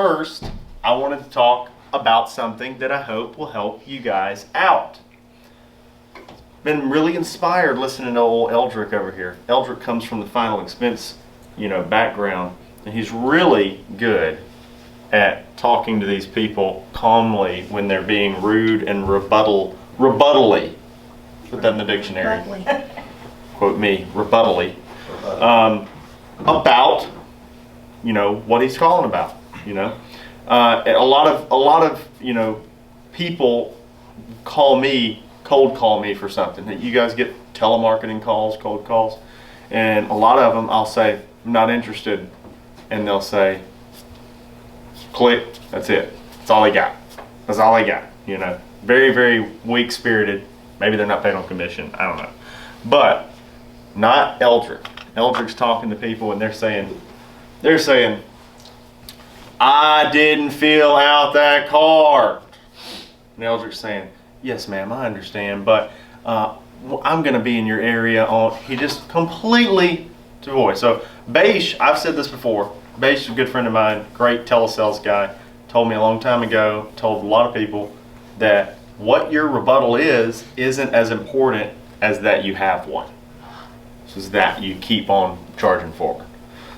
first, I wanted to talk about something that I hope will help you guys out. Been really inspired listening to old Eldrick over here. Eldrick comes from the final expense, background, and he's really good at talking to these people calmly when they're being rude and rebuttally. Put that in the dictionary. Quote me, rebuttally. About, what he's calling about. A lot of people cold call me for something. You guys get telemarketing calls, cold calls, and a lot of them I'll say, I'm not interested, and they'll say, click, that's it. That's all they got. That's all they got. Very, very weak spirited. Maybe they're not paid on commission. I don't know. But not Eldrick. Eldrick's talking to people and they're saying, I didn't fill out that card. And Eldrick's saying, yes, ma'am, I understand, but I'm going to be in your area on. He just completely devoid. So Beish, I've said this before. Beish is a good friend of mine, great telesales guy. Told me a long time ago, told a lot of people that what your rebuttal isn't as important as that you have one. It's just that you keep on charging forward.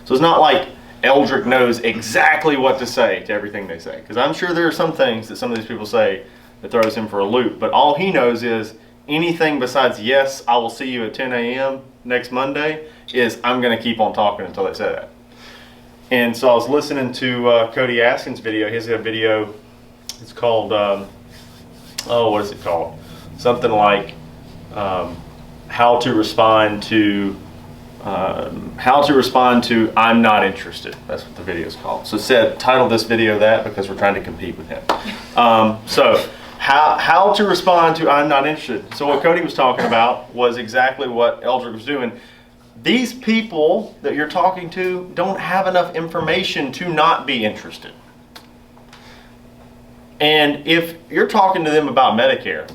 So it's not like Eldrick knows exactly what to say to everything they say. Because I'm sure there are some things that some of these people say that throws him for a loop. But all he knows is anything besides, yes, I will see you at 10 a.m. next Monday, is I'm going to keep on talking until they say that. And so I was listening to Cody Askin's video. He's got a video, it's called, what is it called? Something like how to respond to I'm not interested. That's what the video is called. So title this video that because we're trying to compete with him. So how to respond to I'm not interested. So what Cody was talking about was exactly what Eldrick was doing. These people that you're talking to don't have enough information to not be interested. And if you're talking to them about Medicare,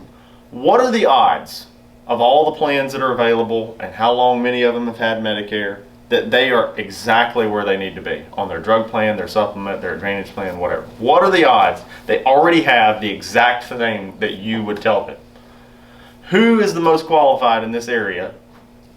what are the odds of all the plans that are available and how long many of them have had Medicare that they are exactly where they need to be on their drug plan, their supplement, their advantage plan, whatever? What are the odds they already have the exact thing that you would tell them? Who is the most qualified in this area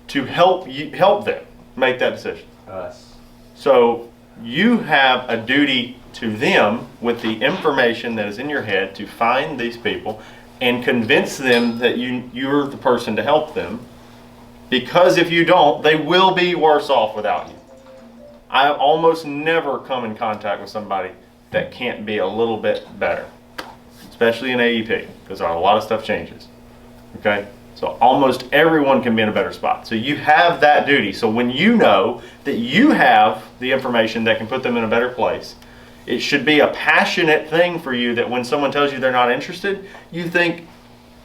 to help them make that decision? Us. So you have a duty to them with the information that is in your head to find these people and convince them that you're the person to help them, because if you don't, they will be worse off without you. I almost never come in contact with somebody that can't be a little bit better, especially in AEP, because a lot of stuff changes. Okay? So almost everyone can be in a better spot. So you have that duty. So when you know that you have the information that can put them in a better place, it should be a passionate thing for you that when someone tells you they're not interested, you think,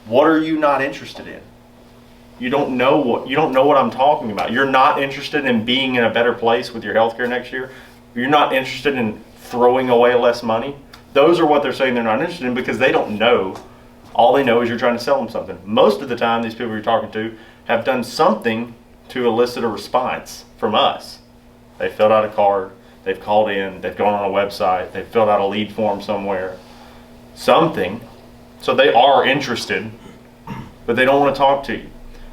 what are you not interested in? You don't know what I'm talking about. You're not interested in being in a better place with your healthcare next year. You're not interested in throwing away less money. Those are what they're saying they're not interested in because they don't know. All they know is you're trying to sell them something. Most of the time, these people you're talking to have done something to elicit a response from us. They filled out a card, they've called in, they've gone on a website, they've filled out a lead form somewhere, something. So they are interested, but they don't want to talk to you.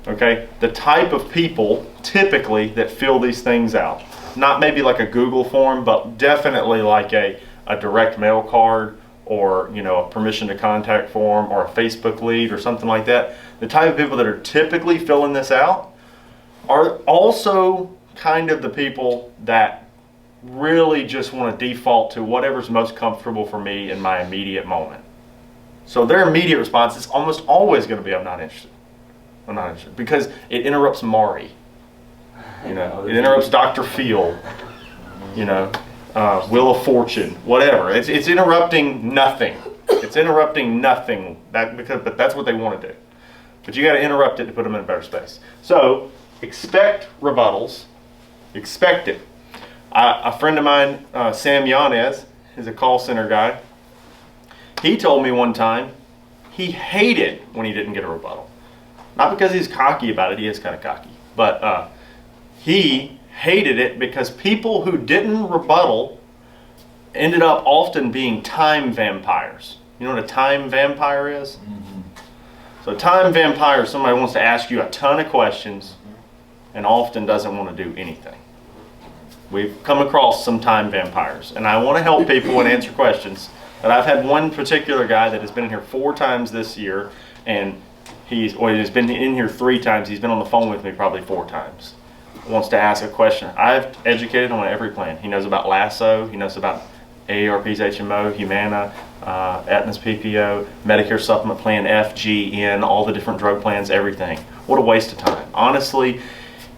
Okay? The type of people typically that fill these things out, not maybe like a Google form, but definitely like a direct mail card, or a permission to contact form, or a Facebook lead, or something like that. The type of people that are typically filling this out are also kind of the people that really just want to default to whatever's most comfortable for me in my immediate moment. So their immediate response is almost always going to be, I'm not interested. I'm not interested. Because it interrupts Mari. It interrupts Dr. Field. Wheel of Fortune, whatever. It's interrupting nothing. It's interrupting nothing. But that's what they want to do. But you got to interrupt it to put them in a better space. So expect rebuttals. Expect it. A friend of mine, Sam Yanez, is a call center guy. He told me one time he hated when he didn't get a rebuttal. Not because he's cocky about it. He is kind of cocky. But he hated it because people who didn't rebuttal ended up often being time vampires. You know what a time vampire is? So a time vampire is somebody who wants to ask you a ton of questions and often doesn't want to do anything. We've come across some time vampires, and I want to help people and answer questions. But I've had one particular guy that has been in here 4 times this year, and he's been in here 3 times. He's been on the phone with me probably 4 times. Wants to ask a question. I've educated him on every plan. He knows about LASSO. He knows about AARP's HMO, Humana, Aetna's PPO, Medicare Supplement Plan, FGN, all the different drug plans, everything. What a waste of time. Honestly,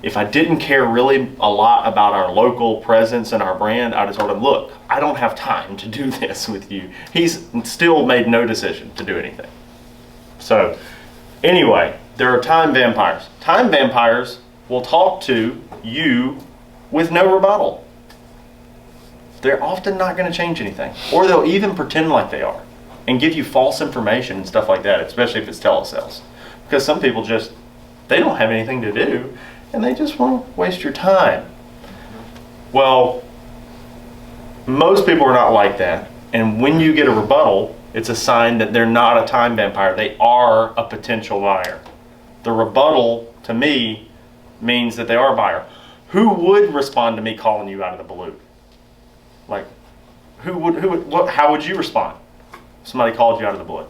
if I didn't care really a lot about our local presence and our brand, I'd have told him, look, I don't have time to do this with you. He's still made no decision to do anything. So anyway, there are time vampires. Time vampires will talk to you with no rebuttal. They're often not going to change anything. Or they'll even pretend like they are and give you false information and stuff like that, especially if it's telesales. Because some people just, they don't have anything to do and they just want to waste your time. Well, most people are not like that. And when you get a rebuttal, it's a sign that they're not a time vampire. They are a potential buyer. The rebuttal, to me, means that they are a buyer. Who would respond to me calling you out of the blue? Like, how would you respond if somebody called you out of the blue?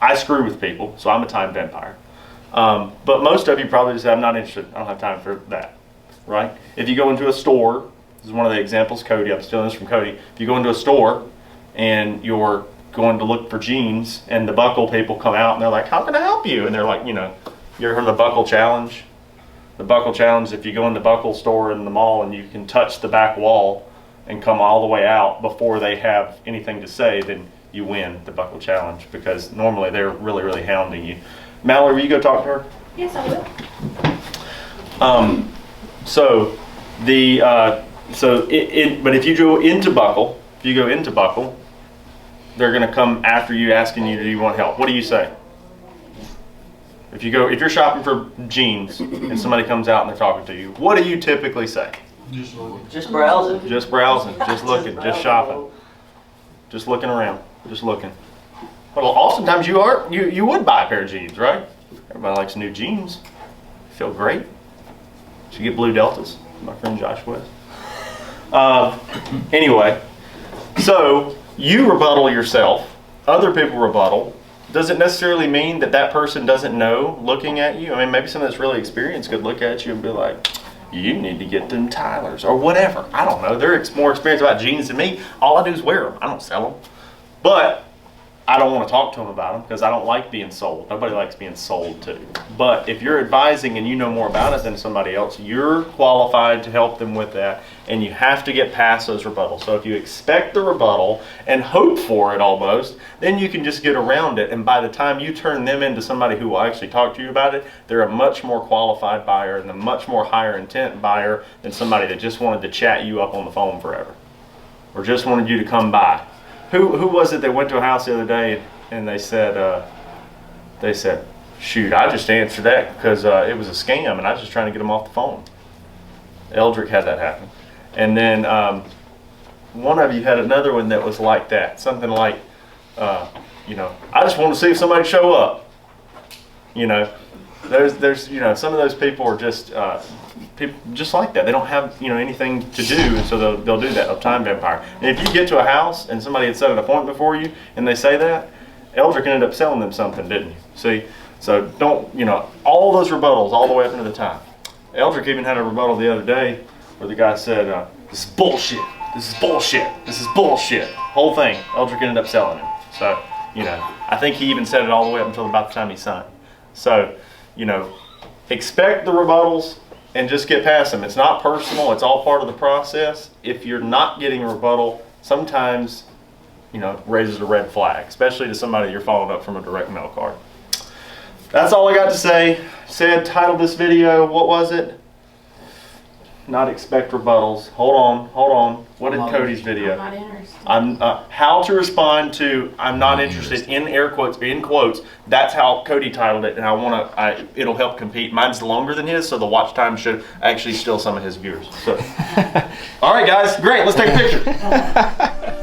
I screw with people, so I'm a time vampire. But most of you probably just say, I'm not interested. I don't have time for that, right? If you go into a store, this is one of the examples, Cody, I'm stealing this from Cody. If you go into a store and you're going to look for jeans and the buckle people come out and they're like, how can I help you? And they're like, you ever heard of the buckle challenge? The buckle challenge, if you go in the buckle store in the mall and you can touch the back wall and come all the way out before they have anything to say, then you win the buckle challenge, because normally they're really, really hounding you. Mallory, will you go talk to her? Yes, I will. But if you go into buckle, they're going to come after you asking you, do you want help? What do you say? If you're shopping for jeans and somebody comes out and they're talking to you, what do you typically say? Just browsing. Just browsing, just looking, just shopping, just looking around, just looking. Well, oftentimes you would buy a pair of jeans, right? Everybody likes new jeans. Feel great. Should get blue deltas. My friend Josh was. Anyway, so you rebuttal yourself. Other people rebuttal. Does it necessarily mean that that person doesn't know looking at you? I mean, maybe someone that's really experienced could look at you and be like, you need to get them Tylers or whatever. I don't know. They're more experienced about jeans than me. All I do is wear them. I don't sell them. But I don't want to talk to them about them because I don't like being sold. Nobody likes being sold to. But if you're advising and you know more about it than somebody else, you're qualified to help them with that, and you have to get past those rebuttals. So if you expect the rebuttal and hope for it almost, then you can just get around it, and by the time you turn them into somebody who will actually talk to you about it, they're a much more qualified buyer and a much more higher intent buyer than somebody that just wanted to chat you up on the phone forever or just wanted you to come by. Who was it that went to a house the other day and they said, shoot, I just answered that because it was a scam and I was just trying to get them off the phone. Eldrick had that happen. And then one of you had another one that was like that. Something like, I just want to see if somebody show up. There's some of those people are just people just like that. They don't have anything to do, and so they'll do that. A time vampire. And if you get to a house and somebody had set an appointment for you and they say that, Eldrick ended up selling them something, didn't you? See, so don't all those rebuttals all the way up into the time. Eldrick even had a rebuttal the other day where the guy said, "This is bullshit. This is bullshit. This is bullshit." Whole thing. Eldrick ended up selling him. So I think he even said it all the way up until about the time he signed. So expect the rebuttals and just get past them. It's not personal. It's all part of the process. If you're not getting a rebuttal, sometimes, raises a red flag, especially to somebody you're following up from a direct mail card. That's all I got to say. Titled this video, what was it? Not expect rebuttals. Hold on. What did Cody's video? I'm not interested. How to respond to I'm not interested in air quotes, in quotes. That's how Cody titled it, and it'll help compete. Mine's longer than his, so the watch time should actually steal some of his viewers. So, all right, guys, great. Let's take a picture.